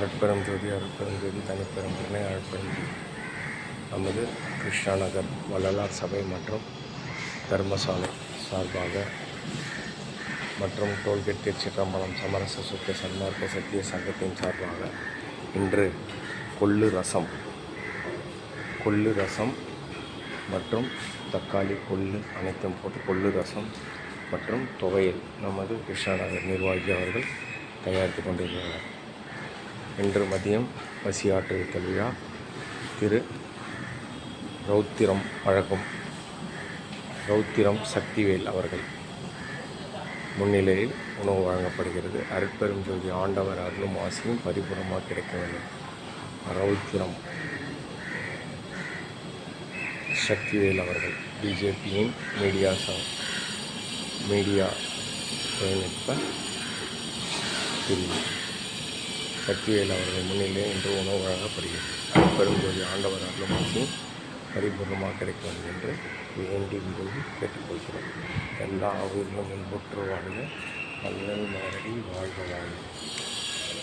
அருட்பெரும் ஜோதி தனிப்பெரும் கருணை அருட்பெரும் ஜோதி. நமது கிருஷ்ணா நகர் வள்ளலார் சபை மற்றும் தர்மசாலை சார்பாக மற்றும் டோல்கேட் திருச்சிற்றம்பலம் சமரச சுத்த சன்மார்க்க சத்திய சங்கத்தின் சார்பாக இன்று கொள்ளு ரசம் மற்றும் தக்காளி கொள்ளு அனைத்தும் போட்டு கொள்ளு ரசம் மற்றும் துவையல் நமது கிருஷ்ணா நகர் நிர்வாகி அவர்கள் தயாரித்து கொண்டிருக்கிறார். இன்று மதியம் பசியாற்றுவித்தல் விழா திரு ரௌத்திரம் சக்திவேல் அவர்கள் முன்னிலையில் உணவு வழங்கப்படுகிறது. அருட்பெரும் ஜோதி ஆண்டவர் அருளும் ஆசியும் பரிபூர்ணமாக கிடைக்க வேண்டும். ரௌத்திரம் சக்திவேல் அவர்கள் பிஜேபியின் மீடியா தொழில்நுட்ப பிரிவு சக்திவேல் அவர்கள் முன்னிலையில் இன்று உணவு வழங்கப்படுகிறது. அருட்பெரும் ஜோதி ஆண்டவர் அருளும் ஆசியும் பரிபூர்ணமாக கிடைக்க வேண்டும் என்று வேண்டி விரும்பி கேட்டுக்கொள்கிறோம். எல்லா உயிர்களும் இன்புற்று வாழ்க, வள்ளல் மாரடி வாழ்க வாழ்க.